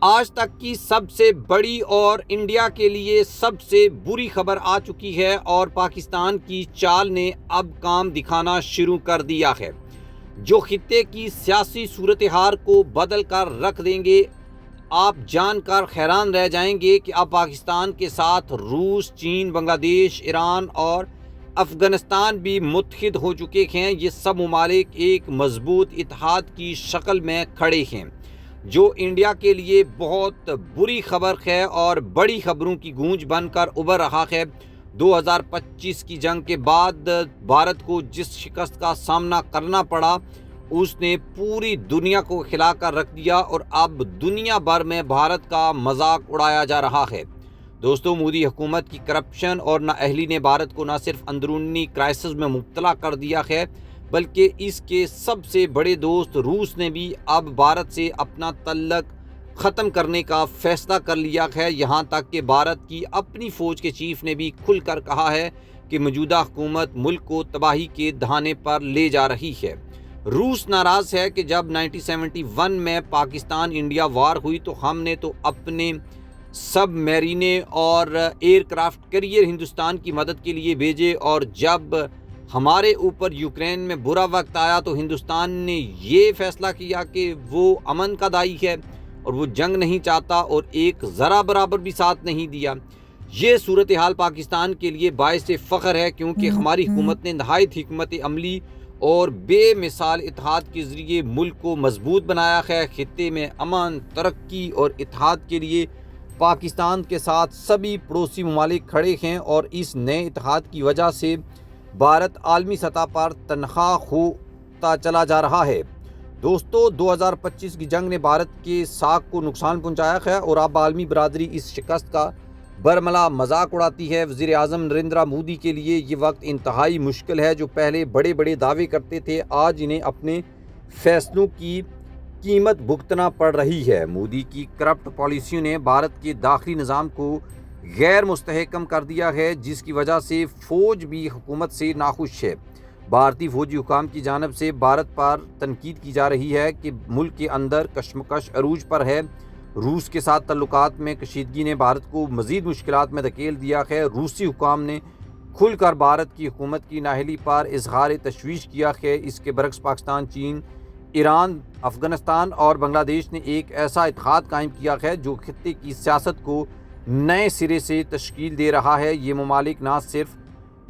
آج تک کی سب سے بڑی اور انڈیا کے لیے سب سے بری خبر آ چکی ہے اور پاکستان کی چال نے اب کام دکھانا شروع کر دیا ہے جو خطے کی سیاسی صورتحال کو بدل کر رکھ دیں گے۔ آپ جان کر حیران رہ جائیں گے کہ اب پاکستان کے ساتھ روس، چین، بنگلہ دیش، ایران اور افغانستان بھی متحد ہو چکے ہیں۔ یہ سب ممالک ایک مضبوط اتحاد کی شکل میں کھڑے ہیں جو انڈیا کے لیے بہت بری خبر ہے اور بڑی خبروں کی گونج بن کر ابھر رہا ہے۔ 2025 کی جنگ کے بعد بھارت کو جس شکست کا سامنا کرنا پڑا اس نے پوری دنیا کو ہلا کر رکھ دیا اور اب دنیا بھر میں بھارت کا مذاق اڑایا جا رہا ہے۔ دوستو، مودی حکومت کی کرپشن اور نااہلی نے بھارت کو نہ صرف اندرونی کرائسس میں مبتلا کر دیا ہے بلکہ اس کے سب سے بڑے دوست روس نے بھی اب بھارت سے اپنا تعلق ختم کرنے کا فیصلہ کر لیا ہے۔ یہاں تک کہ بھارت کی اپنی فوج کے چیف نے بھی کھل کر کہا ہے کہ موجودہ حکومت ملک کو تباہی کے دہانے پر لے جا رہی ہے۔ روس ناراض ہے کہ جب 1971 میں پاکستان انڈیا وار ہوئی تو ہم نے تو اپنے سب میرینے اور ایئر کرافٹ کیریئر ہندوستان کی مدد کے لیے بھیجے، اور جب ہمارے اوپر یوکرین میں برا وقت آیا تو ہندوستان نے یہ فیصلہ کیا کہ وہ امن کا داعی ہے اور وہ جنگ نہیں چاہتا اور ایک ذرا برابر بھی ساتھ نہیں دیا۔ یہ صورتحال پاکستان کے لیے باعث فخر ہے کیونکہ ہماری حکومت نے نہایت حکمت عملی اور بے مثال اتحاد کے ذریعے ملک کو مضبوط بنایا ہے۔ خطے میں امن، ترقی اور اتحاد کے لیے پاکستان کے ساتھ سبھی پڑوسی ممالک کھڑے ہیں اور اس نئے اتحاد کی وجہ سے بھارت عالمی سطح پر تنہا ہوتا چلا جا رہا ہے۔ دوستو، 2025 کی جنگ نے بھارت کے ساکھ کو نقصان پہنچایا ہے اور اب عالمی برادری اس شکست کا برملا مذاق اڑاتی ہے۔ وزیر اعظم نریندر مودی کے لیے یہ وقت انتہائی مشکل ہے۔ جو پہلے بڑے بڑے دعوے کرتے تھے آج انہیں اپنے فیصلوں کی قیمت بھگتنا پڑ رہی ہے۔ مودی کی کرپٹ پالیسیوں نے بھارت کے داخلی نظام کو غیر مستحکم کر دیا ہے جس کی وجہ سے فوج بھی حکومت سے ناخوش ہے۔ بھارتی فوجی حکام کی جانب سے بھارت پر تنقید کی جا رہی ہے کہ ملک کے اندر کشمکش عروج پر ہے۔ روس کے ساتھ تعلقات میں کشیدگی نے بھارت کو مزید مشکلات میں دھکیل دیا ہے۔ روسی حکام نے کھل کر بھارت کی حکومت کی نااہلی پر اظہار تشویش کیا ہے۔ اس کے برعکس پاکستان، چین، ایران، افغانستان اور بنگلہ دیش نے ایک ایسا اتحاد قائم کیا ہے جو خطے کی سیاست کو نئے سرے سے تشکیل دے رہا ہے۔ یہ ممالک نہ صرف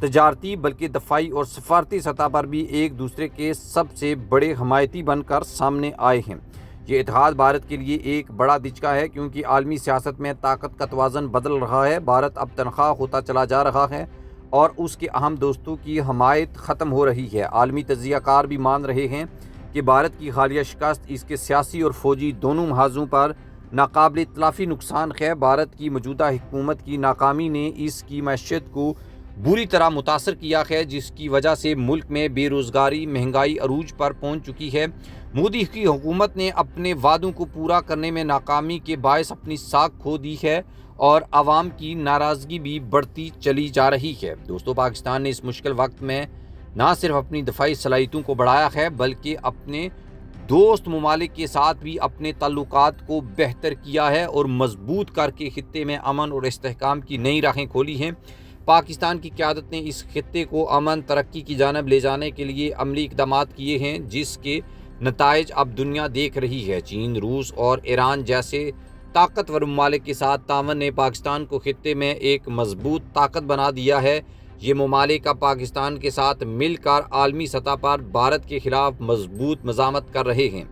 تجارتی بلکہ دفاعی اور سفارتی سطح پر بھی ایک دوسرے کے سب سے بڑے حمایتی بن کر سامنے آئے ہیں۔ یہ اتحاد بھارت کے لیے ایک بڑا دھچکا ہے کیونکہ عالمی سیاست میں طاقت کا توازن بدل رہا ہے۔ بھارت اب تنہا ہوتا چلا جا رہا ہے اور اس کے اہم دوستوں کی حمایت ختم ہو رہی ہے۔ عالمی تجزیہ کار بھی مان رہے ہیں کہ بھارت کی حالیہ شکست اس کے سیاسی اور فوجی دونوں محاذوں پر ناقابل تلافی نقصان ہے۔ بھارت کی موجودہ حکومت کی ناکامی نے اس کی معیشت کو بری طرح متاثر کیا ہے جس کی وجہ سے ملک میں بے روزگاری، مہنگائی عروج پر پہنچ چکی ہے۔ مودی کی حکومت نے اپنے وعدوں کو پورا کرنے میں ناکامی کے باعث اپنی ساکھ کھو دی ہے اور عوام کی ناراضگی بھی بڑھتی چلی جا رہی ہے۔ دوستو، پاکستان نے اس مشکل وقت میں نہ صرف اپنی دفاعی صلاحیتوں کو بڑھایا ہے بلکہ اپنے دوست ممالک کے ساتھ بھی اپنے تعلقات کو بہتر کیا ہے اور مضبوط کر کے خطے میں امن اور استحکام کی نئی راہیں کھولی ہیں۔ پاکستان کی قیادت نے اس خطے کو امن، ترقی کی جانب لے جانے کے لیے عملی اقدامات کیے ہیں جس کے نتائج اب دنیا دیکھ رہی ہے۔ چین، روس اور ایران جیسے طاقتور ممالک کے ساتھ تعاون نے پاکستان کو خطے میں ایک مضبوط طاقت بنا دیا ہے۔ یہ ممالک اب پاکستان کے ساتھ مل کر عالمی سطح پر بھارت کے خلاف مضبوط مزاحمت کر رہے ہیں۔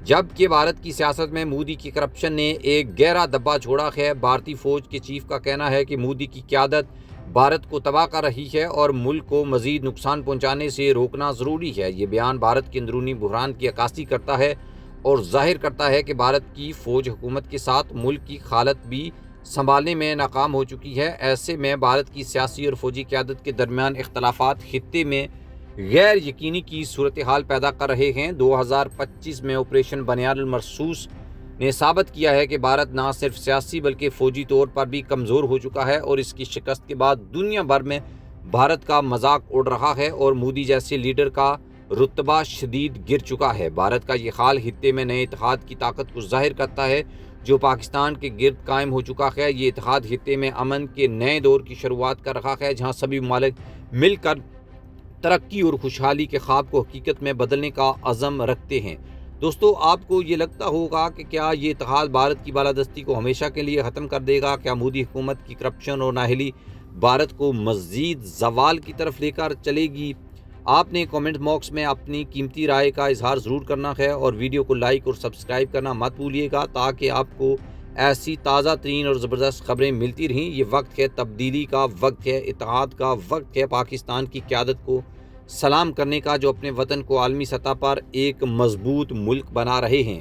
جبکہ بھارت کی سیاست میں مودی کی کرپشن نے ایک گہرا دبا چھوڑا ہے۔ بھارتی فوج کے چیف کا کہنا ہے کہ مودی کی قیادت بھارت کو تباہ کر رہی ہے اور ملک کو مزید نقصان پہنچانے سے روکنا ضروری ہے۔ یہ بیان بھارت کے اندرونی بحران کی عکاسی کرتا ہے اور ظاہر کرتا ہے کہ بھارت کی فوج حکومت کے ساتھ ملک کی حالت بھی سنبھالنے میں ناکام ہو چکی ہے۔ ایسے میں بھارت کی سیاسی اور فوجی قیادت کے درمیان اختلافات خطے میں غیر یقینی کی صورتحال پیدا کر رہے ہیں۔ 2025 میں آپریشن بنیاد المرصوص نے ثابت کیا ہے کہ بھارت نہ صرف سیاسی بلکہ فوجی طور پر بھی کمزور ہو چکا ہے اور اس کی شکست کے بعد دنیا بھر میں بھارت کا مذاق اڑ رہا ہے اور مودی جیسے لیڈر کا رتبہ شدید گر چکا ہے۔ بھارت کا یہ حال خطے میں نئے اتحاد کی طاقت کو ظاہر کرتا ہے جو پاکستان کے گرد قائم ہو چکا ہے۔ یہ اتحاد خطے میں امن کے نئے دور کی شروعات کر رہا ہے، جہاں سبھی ممالک مل کر ترقی اور خوشحالی کے خواب کو حقیقت میں بدلنے کا عزم رکھتے ہیں۔ دوستو، آپ کو یہ لگتا ہوگا کہ کیا یہ اتحاد بھارت کی بالادستی کو ہمیشہ کے لیے ختم کر دے گا؟ کیا مودی حکومت کی کرپشن اور نااہلی بھارت کو مزید زوال کی طرف لے کر چلے گی؟ آپ نے کامنٹ باکس میں اپنی قیمتی رائے کا اظہار ضرور کرنا ہے، اور ویڈیو کو لائک اور سبسکرائب کرنا مت بھولیے گا تاکہ آپ کو ایسی تازہ ترین اور زبردست خبریں ملتی رہیں۔ یہ وقت ہے تبدیلی کا، وقت ہے اتحاد کا، وقت ہے پاکستان کی قیادت کو سلام کرنے کا، جو اپنے وطن کو عالمی سطح پر ایک مضبوط ملک بنا رہے ہیں۔